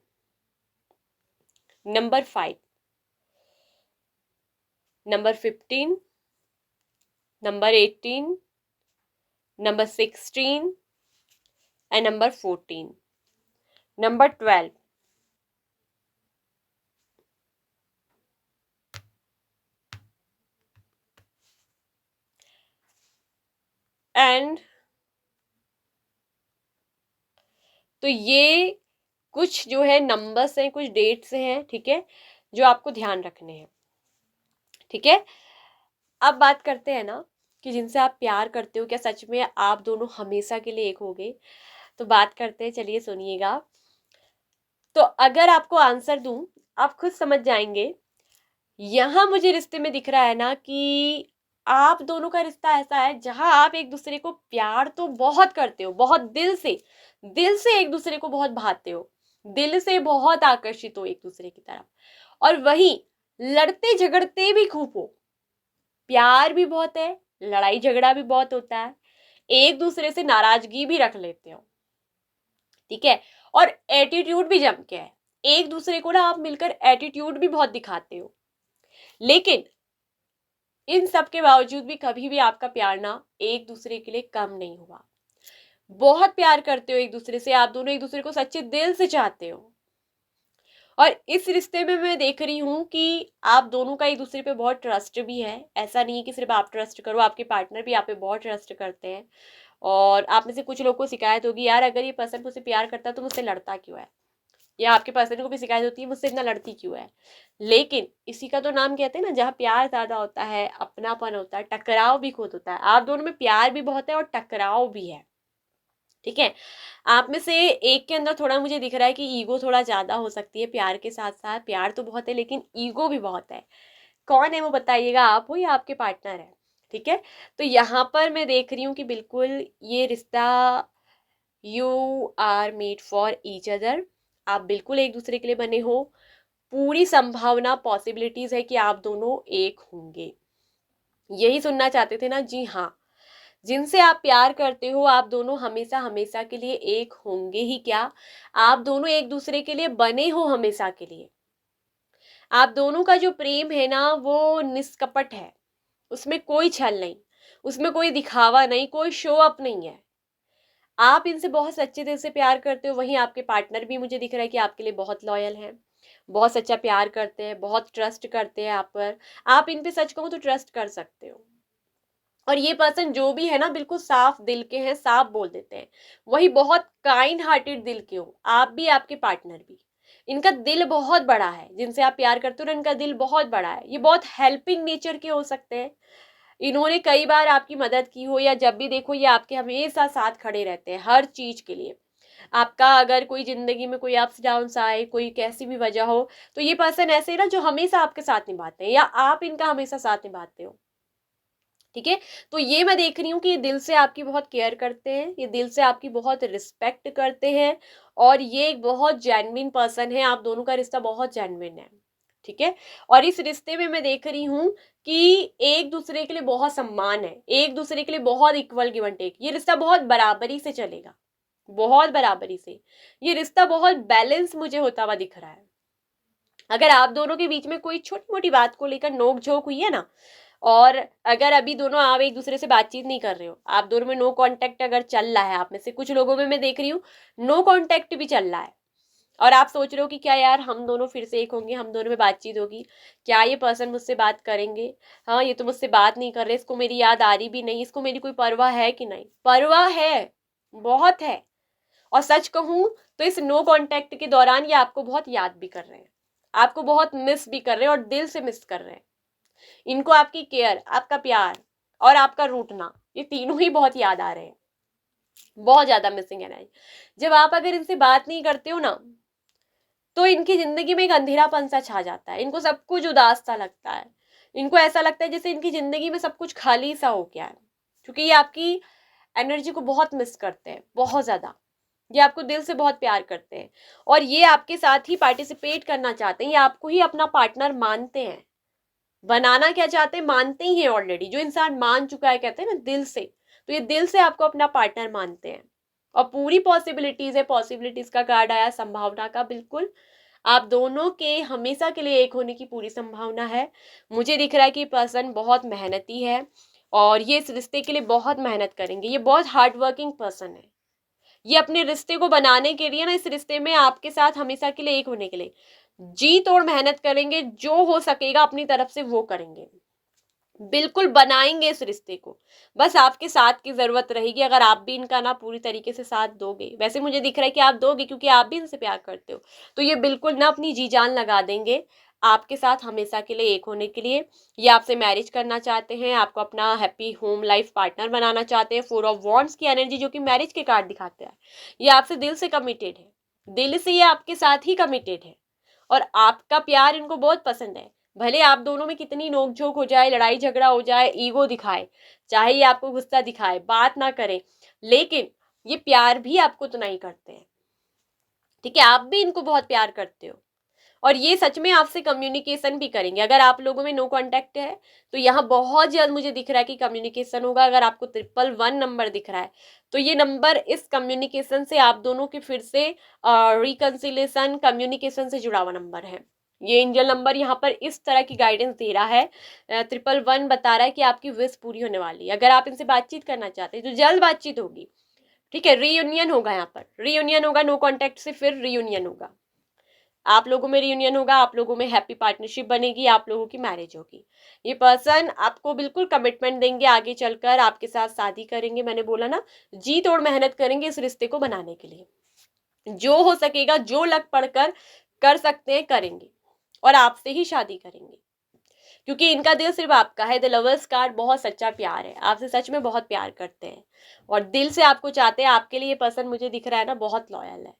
number 5, number 15, number 18, number 16 and number 14, number 12, and तो ये कुछ जो है नंबर्स हैं, कुछ डेट्स हैं, ठीक है, जो आपको ध्यान रखने हैं, ठीक है। अब बात करते हैं ना कि जिनसे आप प्यार करते हो क्या सच में आप दोनों हमेशा के लिए एक हो गए। तो बात करते हैं, चलिए सुनिएगा। तो अगर आपको आंसर दूं, आप खुद समझ जाएंगे। यहां मुझे रिश्ते में दिख रहा है ना कि आप दोनों का रिश्ता ऐसा है जहां आप एक दूसरे को प्यार तो बहुत करते हो, बहुत दिल से एक दूसरे को बहुत भाते हो, दिल से बहुत आकर्षित हो एक दूसरे की तरफ, और वहीं लड़ते झगड़ते भी खूब हो। प्यार भी बहुत है, लड़ाई झगड़ा भी बहुत होता है, एक दूसरे से नाराजगी भी रख लेते हो, ठीक है। और एटीट्यूड भी जम के है, एक दूसरे को ना आप मिलकर एटीट्यूड भी बहुत दिखाते हो। लेकिन इन सब के बावजूद भी कभी भी आपका प्यार ना एक दूसरे के लिए कम नहीं हुआ। बहुत प्यार करते हो एक दूसरे से, आप दोनों एक दूसरे को सच्चे दिल से चाहते हो। और इस रिश्ते में मैं देख रही हूँ कि आप दोनों का एक दूसरे पे बहुत ट्रस्ट भी है। ऐसा नहीं है कि सिर्फ आप ट्रस्ट करो, आपके पार्टनर भी आप पे बहुत ट्रस्ट करते हैं। और आप में से कुछ लोग को शिकायत होगी, यार अगर ये पर्सन मुझसे प्यार करता तो मुझसे लड़ता क्यों है, या आपके पर्सन को भी शिकायत होती है मुझसे इतना लड़ती क्यों है। लेकिन इसी का तो नाम कहते हैं ना, जहाँ प्यार ज्यादा होता है, अपनापन होता है, टकराव भी खुद होता है। आप दोनों में प्यार भी बहुत है और टकराव भी है, ठीक है। आप में से एक के अंदर थोड़ा मुझे दिख रहा है कि ईगो थोड़ा ज्यादा हो सकती है, प्यार के साथ साथ प्यार तो बहुत है लेकिन ईगो भी बहुत है। कौन है वो बताइएगा, आप हो या आपके पार्टनर है, ठीक है। तो यहाँ पर मैं देख रही हूँ कि बिल्कुल ये रिश्ता, you are made for each other, आप बिल्कुल एक दूसरे के लिए बने हो। पूरी संभावना पॉसिबिलिटीज है कि आप दोनों एक होंगे। यही सुनना चाहते थे ना, जी हाँ। जिनसे आप प्यार करते हो आप दोनों हमेशा हमेशा के लिए एक होंगे ही क्या, आप दोनों एक दूसरे के लिए बने हो हमेशा के लिए। आप दोनों का जो प्रेम है ना वो निष्कपट है, उसमें कोई छल नहीं, उसमें कोई दिखावा नहीं, कोई शो अप नहीं है। आप इनसे बहुत सच्चे दिल से प्यार करते हो, वहीं आपके पार्टनर भी मुझे दिख रहा है कि आपके लिए बहुत लॉयल है, बहुत सच्चा प्यार करते हैं, बहुत ट्रस्ट करते हैं आप पर। आप इन पे सच कहूँ तो ट्रस्ट कर सकते हो। और ये पर्सन जो भी है ना बिल्कुल साफ दिल के हैं, साफ बोल देते हैं। वही बहुत काइंड हार्टेड दिल के हो आप भी, आपके पार्टनर भी। इनका दिल बहुत बड़ा है, जिनसे आप प्यार करते हो ना इनका दिल बहुत बड़ा है। ये बहुत हेल्पिंग नेचर के हो सकते हैं। इन्होंने कई बार आपकी मदद की हो, या जब भी देखो ये आपके हमेशा साथ खड़े रहते हैं हर चीज के लिए। आपका अगर कोई जिंदगी में कोई अप्स डाउन आए, कोई कैसी भी वजह हो, तो ये पर्सन ऐसे है ना जो हमेशा आपके साथ निभाते हैं, या आप इनका हमेशा साथ निभाते हो, ठीक है। तो ये मैं देख रही हूँ कि ये दिल से आपकी बहुत केयर करते हैं, ये दिल से आपकी बहुत रिस्पेक्ट करते हैं, और ये एक बहुत जेन्युइन पर्सन है। आप दोनों का रिश्ता बहुत जेन्युइन है, ठीक है। और इस रिश्ते में मैं देख रही हूँ कि एक दूसरे के लिए बहुत सम्मान है, एक दूसरे के लिए बहुत इक्वल गिव एंड टेक। ये रिश्ता बहुत बराबरी से चलेगा, बहुत बराबरी से। ये रिश्ता बहुत बैलेंस मुझे होता हुआ दिख रहा है। अगर आप दोनों के बीच में कोई छोटी मोटी बात को लेकर नोक झोंक हुई है ना, और अगर अभी दोनों आप एक दूसरे से बातचीत नहीं कर रहे हो, आप दोनों में नो कांटेक्ट अगर चल रहा है, आप में से कुछ लोगों में मैं देख रही हूँ नो कांटेक्ट भी चल रहा है, और आप सोच रहे हो कि क्या यार हम दोनों फिर से एक होंगे, हम दोनों में बातचीत होगी, क्या ये पर्सन मुझसे बात करेंगे, हाँ ये तो मुझसे बात नहीं कर रहे, इसको मेरी याद आ रही भी नहीं, इसको मेरी कोई परवाह है कि नहीं। परवाह है, बहुत है। और सच कहूँ तो इस नो कांटेक्ट के दौरान ये आपको बहुत याद भी कर रहे हैं, आपको बहुत मिस भी कर रहे हैं और दिल से मिस कर रहे हैं। इनको आपकी केयर, आपका प्यार और आपका रूठना, ये तीनों ही बहुत याद आ रहे हैं, बहुत ज्यादा मिसिंग एनर्जी। जब आप अगर इनसे बात नहीं करते हो ना, तो इनकी जिंदगी में एक अंधेरापन सा छा जाता है, इनको सब कुछ उदास सा लगता है, इनको ऐसा लगता है जैसे इनकी जिंदगी में सब कुछ खाली सा हो गया है, क्योंकि ये आपकी एनर्जी को बहुत मिस करते हैं, बहुत ज्यादा। ये आपको दिल से बहुत प्यार करते हैं और ये आपके साथ ही पार्टिसिपेट करना चाहते हैं, ये आपको ही अपना पार्टनर मानते हैं। बनाना क्या चाहते हैं, मानते ही हैं ऑलरेडी। जो इंसान मान चुका है, कहते हैं ना दिल से, तो ये दिल से आपको अपना पार्टनर मानते हैं और पूरी पॉसिबिलिटीज है। पॉसिबिलिटीज का कार्ड आया, संभावना का, बिल्कुल आप दोनों के हमेशा के लिए एक होने की पूरी संभावना है। मुझे दिख रहा है कि पर्सन बहुत मेहनती है और ये इस रिश्ते के लिए बहुत मेहनत करेंगे। ये बहुत हार्ड वर्किंग पर्सन है। ये अपने रिश्ते को बनाने के लिए ना, इस रिश्ते में आपके साथ हमेशा के लिए एक होने के लिए जी तोड़ मेहनत करेंगे। जो हो सकेगा अपनी तरफ से वो करेंगे, बिल्कुल बनाएंगे इस रिश्ते को। बस आपके साथ की जरूरत रहेगी, अगर आप भी इनका ना पूरी तरीके से साथ दोगे। वैसे मुझे दिख रहा है कि आप दोगे, क्योंकि आप भी इनसे प्यार करते हो। तो ये बिल्कुल ना अपनी जी जान लगा देंगे आपके साथ हमेशा के लिए एक होने के लिए। ये आपसे मैरिज करना चाहते हैं, आपको अपना हैप्पी होम लाइफ पार्टनर बनाना चाहते हैं। 4 ऑफ वॉन्ड्स की एनर्जी जो कि मैरिज के कार्ड दिखाते हैं, ये आपसे दिल से कमिटेड है, दिल से ये आपके साथ ही कमिटेड है और आपका प्यार इनको बहुत पसंद है। भले आप दोनों में कितनी नोकझोंक हो जाए, लड़ाई झगड़ा हो जाए, ईगो दिखाए, चाहे ये आपको गुस्सा दिखाए, बात ना करें, लेकिन ये प्यार भी आपको तो नहीं करते हैं। ठीक है, आप भी इनको बहुत प्यार करते हो और ये सच में आपसे कम्युनिकेशन भी करेंगे। अगर आप लोगों में नो कांटेक्ट है तो यहाँ बहुत जल्द मुझे दिख रहा है कि कम्युनिकेशन होगा। अगर आपको 111 नंबर दिख रहा है तो ये नंबर इस कम्युनिकेशन से आप दोनों के फिर से रिकंसिलेशन, कम्युनिकेशन से जुड़ा हुआ नंबर है। ये एंजल नंबर यहाँ पर इस तरह की गाइडेंस दे रहा है। 111 बता रहा है कि आपकी विश पूरी होने वाली है। अगर आप इनसे बातचीत करना चाहते हैं तो जल्द बातचीत होगी। ठीक है, रीयूनियन होगा, यहाँ पर रीयूनियन होगा, नो कांटेक्ट से फिर रीयूनियन होगा। आप लोगों में रियूनियन होगा, आप लोगों में हैप्पी पार्टनरशिप बनेगी, आप लोगों की मैरिज होगी। ये पर्सन आपको बिल्कुल कमिटमेंट देंगे, आगे चलकर आपके साथ शादी करेंगे। मैंने बोला ना, जी तोड़ मेहनत करेंगे इस रिश्ते को बनाने के लिए। जो हो सकेगा, जो लग पड़कर कर सकते हैं करेंगे और आपसे ही शादी करेंगे, क्योंकि इनका दिल सिर्फ आपका है। द लवर्स कार्ड बहुत सच्चा प्यार है, आपसे सच में बहुत प्यार करते हैं और दिल से आपको चाहते हैं। आपके लिए ये पर्सन मुझे दिख रहा है ना, बहुत लॉयल है,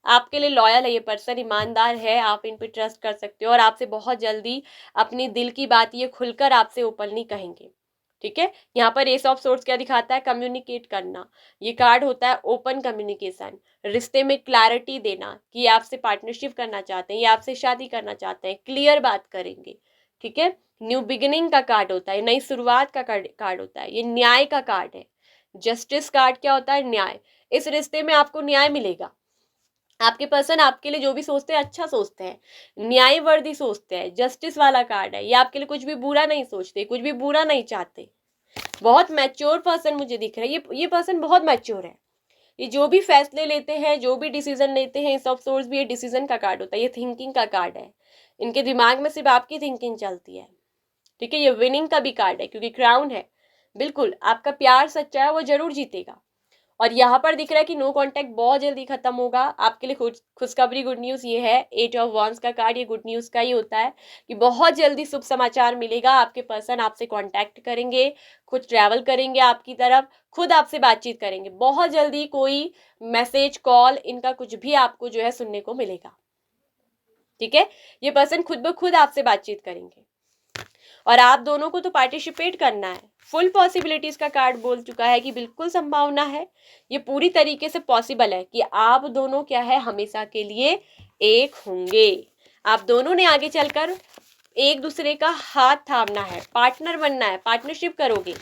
आपके लिए लॉयल है ये पर्सन, ईमानदार है, आप इन पे ट्रस्ट कर सकते हो और आपसे बहुत जल्दी अपनी दिल की बात ये खुलकर आपसे ओपनली कहेंगे। ठीक है, यहाँ पर एस ऑफ सोर्ड्स क्या दिखाता है, कम्युनिकेट करना। ये कार्ड होता है ओपन कम्युनिकेशन, रिश्ते में क्लैरिटी देना कि आपसे पार्टनरशिप करना चाहते हैं, ये आपसे शादी करना चाहते हैं, क्लियर बात करेंगे। ठीक है, न्यू बिगिनिंग का कार्ड होता है, नई शुरुआत का कार्ड होता है, ये न्याय का कार्ड है। जस्टिस कार्ड क्या होता है, न्याय। इस रिश्ते में आपको न्याय मिलेगा। आपके पर्सन आपके लिए जो भी सोचते हैं अच्छा सोचते हैं, न्यायवर्दी सोचते हैं, जस्टिस वाला कार्ड है। ये आपके लिए कुछ भी बुरा नहीं सोचते, कुछ भी बुरा नहीं चाहते। बहुत मैच्योर पर्सन मुझे दिख रहा है, ये पर्सन बहुत मैच्योर है। ये जो भी फैसले लेते हैं, जो भी डिसीजन लेते हैं, इस ऑफ सोर्स भी ये डिसीजन का कार्ड होता है, ये थिंकिंग का कार्ड है। इनके दिमाग में सिर्फ आपकी थिंकिंग चलती है। ठीक है, ये विनिंग का भी कार्ड है क्योंकि क्राउन है। बिल्कुल आपका प्यार सच्चा है, वो जरूर जीतेगा। और यहाँ पर दिख रहा है कि नो कांटेक्ट बहुत जल्दी खत्म होगा। आपके लिए खुशखबरी, गुड न्यूज़ ये है, 8 ऑफ वॉन्ड्स का कार्ड ये गुड न्यूज़ का ही होता है कि बहुत जल्दी शुभ समाचार मिलेगा। आपके पर्सन आपसे कांटेक्ट करेंगे, खुद ट्रैवल करेंगे आपकी तरफ, खुद आपसे बातचीत करेंगे। बहुत जल्दी कोई मैसेज, कॉल, इनका कुछ भी आपको जो है सुनने को मिलेगा। ठीक है, ये पर्सन खुद ब खुद आपसे बातचीत करेंगे और आप दोनों को तो पार्टिसिपेट करना है। फुल पॉसिबिलिटीज का कार्ड बोल चुका है कि बिल्कुल संभावना है, ये पूरी तरीके से पॉसिबल है कि आप दोनों क्या है हमेशा के लिए एक होंगे। आप दोनों ने आगे चलकर एक दूसरे का हाथ थामना है, पार्टनर बनना है, पार्टनरशिप करोगे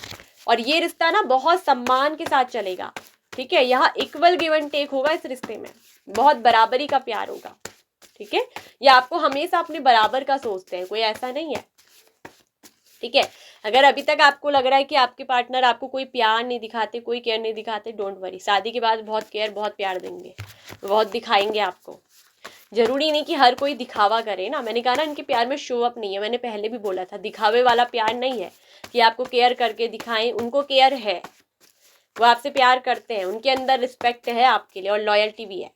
और ये रिश्ता ना बहुत सम्मान के साथ चलेगा। ठीक है, यहाँ इक्वल गिव एंड टेक होगा इस रिश्ते में, बहुत बराबरी का प्यार होगा। ठीक है, ये आपको हमेशा अपने बराबर का सोचते हैं, कोई ऐसा नहीं है। ठीक है, अगर अभी तक आपको लग रहा है कि आपके पार्टनर आपको कोई प्यार नहीं दिखाते, कोई केयर नहीं दिखाते, डोंट वरी, शादी के बाद बहुत केयर, बहुत प्यार देंगे, बहुत दिखाएंगे आपको। जरूरी नहीं कि हर कोई दिखावा करे ना, मैंने कहा ना इनके प्यार में शो अप नहीं है, मैंने पहले भी बोला था, दिखावे वाला प्यार नहीं है कि आपको केयर करके दिखाएं, उनको केयर है। वो आपसे प्यार करते हैं, उनके अंदर रिस्पेक्ट है आपके लिए और लॉयल्टी भी है।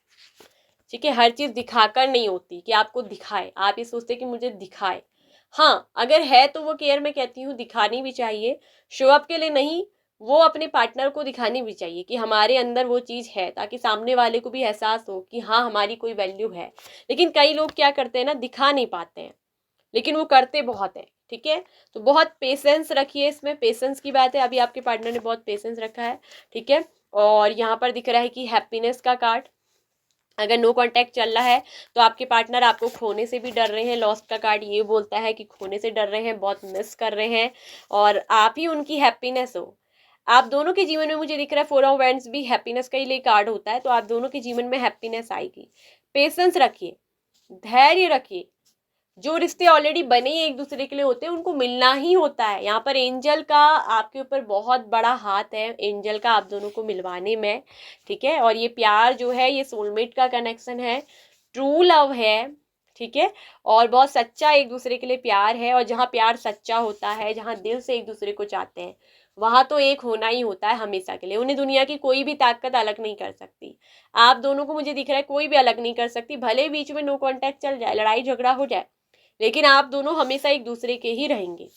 ठीक है, हर चीज़ दिखाकर नहीं होती कि आपको दिखाए, आप ये सोचते कि मुझे दिखाए। हाँ, अगर है तो वो केयर मैं कहती हूँ दिखानी भी चाहिए, शो अप के लिए नहीं, वो अपने पार्टनर को दिखानी भी चाहिए कि हमारे अंदर वो चीज़ है, ताकि सामने वाले को भी एहसास हो कि हाँ हमारी कोई वैल्यू है। लेकिन कई लोग क्या करते हैं ना, दिखा नहीं पाते हैं, लेकिन वो करते बहुत है। ठीक है, तो बहुत पेशेंस रखिए, इसमें पेशेंस की बात है, अभी आपके पार्टनर ने बहुत पेशेंस रखा है। ठीक है, और यहाँ पर दिख रहा है कि हैप्पीनेस का कार्ड, अगर नो कांटेक्ट चल रहा है तो आपके पार्टनर आपको खोने से भी डर रहे हैं। लॉस्ट का कार्ड ये बोलता है कि खोने से डर रहे हैं, बहुत मिस कर रहे हैं, और आप ही उनकी हैप्पीनेस हो। आप दोनों के जीवन में मुझे दिख रहा है, 4 ऑफ वैंड्स भी हैप्पीनेस का ही लिए कार्ड होता है, तो आप दोनों के जीवन में हैप्पीनेस आएगी। पेशेंस रखिए, धैर्य रखिए, जो रिश्ते ऑलरेडी बने ही एक दूसरे के लिए होते हैं उनको मिलना ही होता है। यहाँ पर एंजल का आपके ऊपर बहुत बड़ा हाथ है, एंजल का आप दोनों को मिलवाने में। ठीक है, और ये प्यार जो है ये सोलमेट का कनेक्शन है, ट्रू लव है। ठीक है, और बहुत सच्चा एक दूसरे के लिए प्यार है, और जहाँ प्यार सच्चा होता है, जहाँ दिल से एक दूसरे को चाहते हैं, वहां तो एक होना ही होता है हमेशा के लिए। उन्हें दुनिया की कोई भी ताकत अलग नहीं कर सकती। आप दोनों को मुझे दिख रहा है कोई भी अलग नहीं कर सकती, भले बीच में नो कांटेक्ट चल जाए, लड़ाई झगड़ा हो जाए, लेकिन आप दोनों हमेशा एक दूसरे के ही रहेंगे।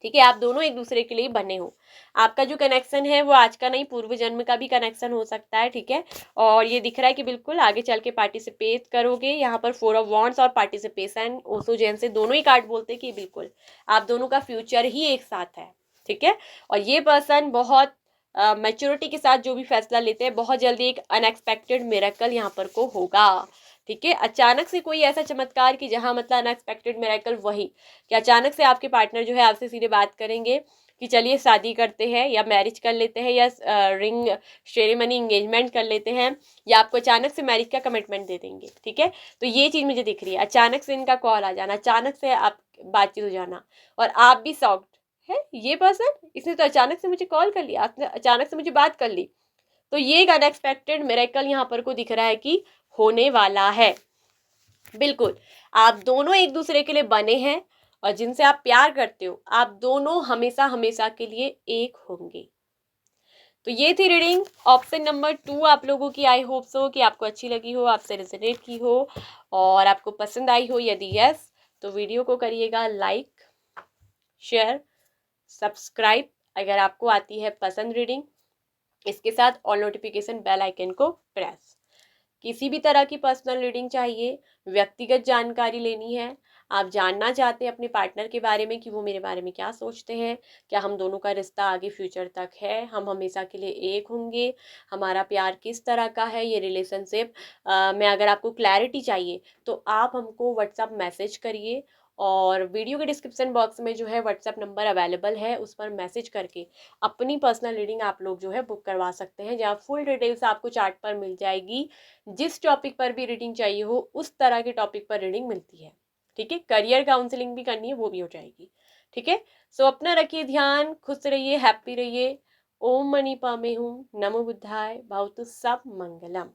ठीक है, आप दोनों एक दूसरे के लिए बने हो। आपका जो कनेक्शन है वो आज का नहीं, पूर्व जन्म का भी कनेक्शन हो सकता है। ठीक है, और ये दिख रहा है कि बिल्कुल आगे चल के पार्टिसिपेट करोगे। यहाँ पर 4 ऑफ वॉन्ड्स और पार्टिसिपेशन, ओसो जैन से दोनों ही कार्ड बोलते हैं कि बिल्कुल आप दोनों का फ्यूचर ही एक साथ है। ठीक है, और ये पर्सन बहुत मैच्योरिटी के साथ जो भी फैसला लेते हैं, बहुत जल्दी एक अनएक्सपेक्टेड मिरेकल यहाँ पर को होगा। ठीक है, अचानक से कोई ऐसा चमत्कार कि जहां मतलब अनएक्सपेक्टेड मिरेकल, वही कि अचानक से आपके पार्टनर जो है आपसे सीधे बात करेंगे कि चलिए शादी करते हैं, या मैरिज कर लेते हैं, या रिंग सेरेमनी एंगेजमेंट कर लेते हैं, या आपको अचानक से मैरिज का कमिटमेंट दे देंगे। ठीक है, तो ये चीज़ मुझे दिख रही है, अचानक से इनका कॉल आ जाना, अचानक से आप बातचीत हो जाना, और आप भी शॉक्ड है, ये पर्सन इसने तो अचानक से मुझे कॉल कर लिया, आपने अचानक से मुझे बात कर ली। तो ये एक अनएक्सपेक्टेड मिरेकल यहाँ पर को दिख रहा है कि होने वाला है। बिल्कुल, आप दोनों एक दूसरे के लिए बने हैं, और जिनसे आप प्यार करते हो आप दोनों हमेशा हमेशा के लिए एक होंगे। तो ये थी रीडिंग ऑप्शन नंबर 2 आप लोगों की। आई होप सो कि आपको अच्छी लगी हो, आपसे रेजोनेट की हो, और आपको पसंद आई हो। यदि यस तो वीडियो को करिएगा लाइक, शेयर, सब्सक्राइब अगर आपको आती है पसंद रीडिंग। इसके साथ ऑल नोटिफिकेशन बेल आइकन को प्रेस। किसी भी तरह की पर्सनल रीडिंग चाहिए, व्यक्तिगत जानकारी लेनी है, आप जानना चाहते हैं अपने पार्टनर के बारे में कि वो मेरे बारे में क्या सोचते हैं, क्या हम दोनों का रिश्ता आगे फ्यूचर तक है, हम हमेशा के लिए एक होंगे, हमारा प्यार किस तरह का है, ये रिलेशनशिप में अगर आपको क्लैरिटी चाहिए तो आप हमको व्हाट्सअप मैसेज करिए, और वीडियो के डिस्क्रिप्शन बॉक्स में जो है व्हाट्सअप नंबर अवेलेबल है, उस पर मैसेज करके अपनी पर्सनल रीडिंग आप लोग जो है बुक करवा सकते हैं, जहाँ फुल डिटेल्स आपको चार्ट पर मिल जाएगी। जिस टॉपिक पर भी रीडिंग चाहिए हो उस तरह के टॉपिक पर रीडिंग मिलती है। ठीक है, करियर काउंसलिंग भी करनी है वो भी हो जाएगी। ठीक है, सो अपना रखिए ध्यान, खुश रहिए, हैप्पी रहिए। ओम मणि पामे हूँ, नमो बुद्धाय, भवतु सब मंगलम।